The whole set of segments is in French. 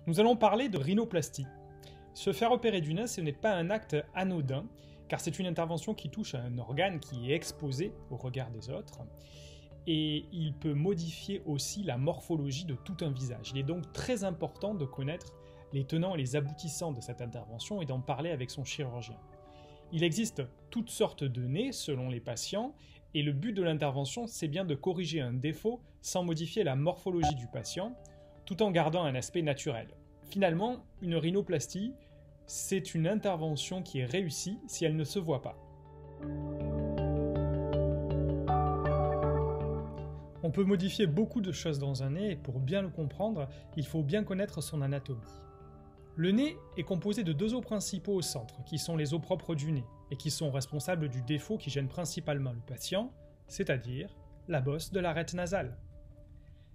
Nous allons parler de rhinoplastie. Se faire opérer du nez, ce n'est pas un acte anodin, car c'est une intervention qui touche à un organe qui est exposé au regard des autres, et il peut modifier aussi la morphologie de tout un visage. Il est donc très important de connaître les tenants et les aboutissants de cette intervention et d'en parler avec son chirurgien. Il existe toutes sortes de nez selon les patients, et le but de l'intervention, c'est bien de corriger un défaut sans modifier la morphologie du patient, tout en gardant un aspect naturel. Finalement, une rhinoplastie, c'est une intervention qui est réussie si elle ne se voit pas. On peut modifier beaucoup de choses dans un nez et pour bien le comprendre, il faut bien connaître son anatomie. Le nez est composé de deux os principaux au centre, qui sont les os propres du nez, et qui sont responsables du défaut qui gêne principalement le patient, c'est-à-dire la bosse de l'arête nasale.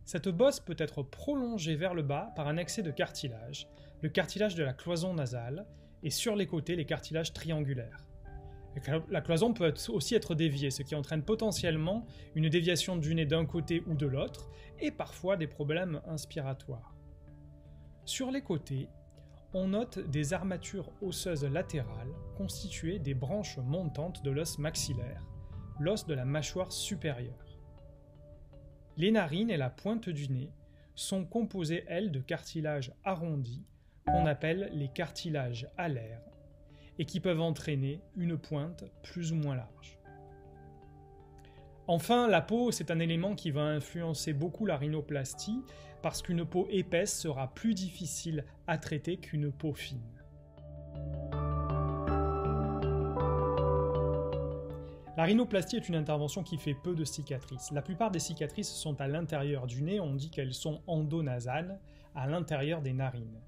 Cette bosse peut être prolongée vers le bas par un excès de cartilage, le cartilage de la cloison nasale, et sur les côtés les cartilages triangulaires. La cloison peut aussi être déviée, ce qui entraîne potentiellement une déviation du nez d'un côté ou de l'autre, et parfois des problèmes inspiratoires. Sur les côtés, on note des armatures osseuses latérales constituées des branches montantes de l'os maxillaire, l'os de la mâchoire supérieure. Les narines et la pointe du nez sont composées, elles, de cartilages arrondis qu'on appelle les cartilages alaires et qui peuvent entraîner une pointe plus ou moins large. Enfin, la peau, c'est un élément qui va influencer beaucoup la rhinoplastie parce qu'une peau épaisse sera plus difficile à traiter qu'une peau fine. La rhinoplastie est une intervention qui fait peu de cicatrices. La plupart des cicatrices sont à l'intérieur du nez, on dit qu'elles sont endonasales, à l'intérieur des narines.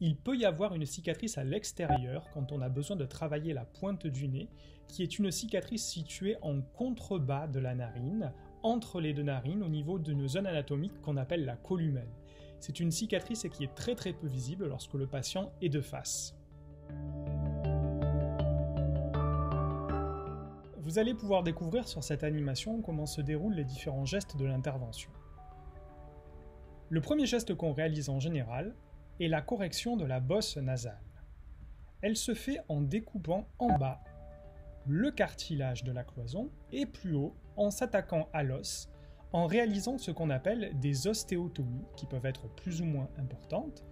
Il peut y avoir une cicatrice à l'extérieur quand on a besoin de travailler la pointe du nez, qui est une cicatrice située en contrebas de la narine, entre les deux narines, au niveau d'une zone anatomique qu'on appelle la columelle. C'est une cicatrice qui est très peu visible lorsque le patient est de face. Vous allez pouvoir découvrir sur cette animation comment se déroulent les différents gestes de l'intervention. Le premier geste qu'on réalise en général est la correction de la bosse nasale. Elle se fait en découpant en bas le cartilage de la cloison et plus haut en s'attaquant à l'os, en réalisant ce qu'on appelle des ostéotomies qui peuvent être plus ou moins importantes,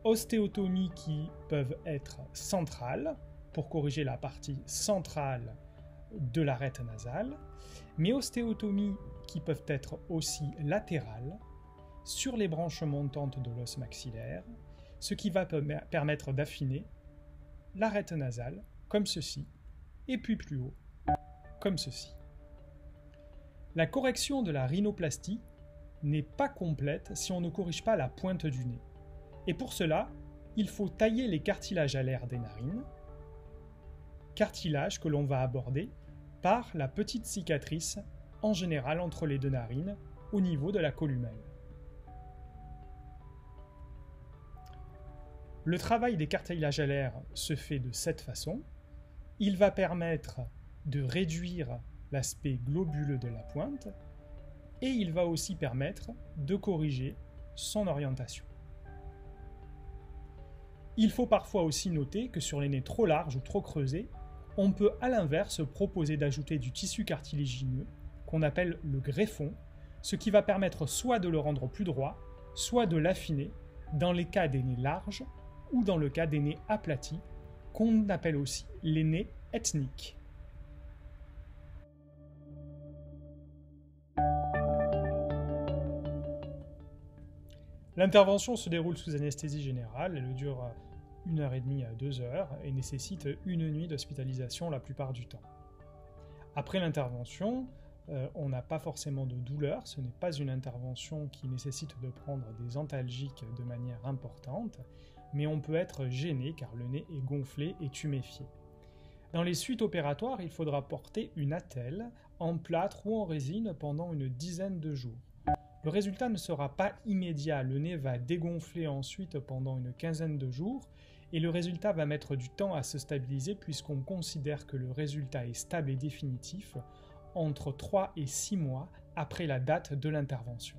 ostéotomies qui peuvent être centrales pour corriger la partie centrale de l'arête nasale, mais ostéotomies qui peuvent être aussi latérales sur les branches montantes de l'os maxillaire, ce qui va permettre d'affiner l'arête nasale comme ceci, et puis plus haut, comme ceci. La correction de la rhinoplastie n'est pas complète si on ne corrige pas la pointe du nez. Et pour cela, il faut tailler les cartilages alaires des narines, cartilage que l'on va aborder par la petite cicatrice, en général entre les deux narines, au niveau de la columelle. Le travail des cartilages alaires se fait de cette façon. Il va permettre de réduire l'aspect globuleux de la pointe et il va aussi permettre de corriger son orientation. Il faut parfois aussi noter que sur les nez trop larges ou trop creusés, on peut à l'inverse proposer d'ajouter du tissu cartilagineux qu'on appelle le greffon, ce qui va permettre soit de le rendre plus droit, soit de l'affiner dans les cas des nez larges ou dans le cas des nez aplatis, qu'on appelle aussi les nez ethniques. L'intervention se déroule sous anesthésie générale, elle dure 1h30 à 2 heures et nécessite une nuit d'hospitalisation la plupart du temps. Après l'intervention, on n'a pas forcément de douleur, ce n'est pas une intervention qui nécessite de prendre des antalgiques de manière importante, mais on peut être gêné car le nez est gonflé et tuméfié. Dans les suites opératoires, il faudra porter une attelle en plâtre ou en résine pendant une dizaine de jours. Le résultat ne sera pas immédiat, le nez va dégonfler ensuite pendant une quinzaine de jours et le résultat va mettre du temps à se stabiliser puisqu'on considère que le résultat est stable et définitif entre 3 et 6 mois après la date de l'intervention.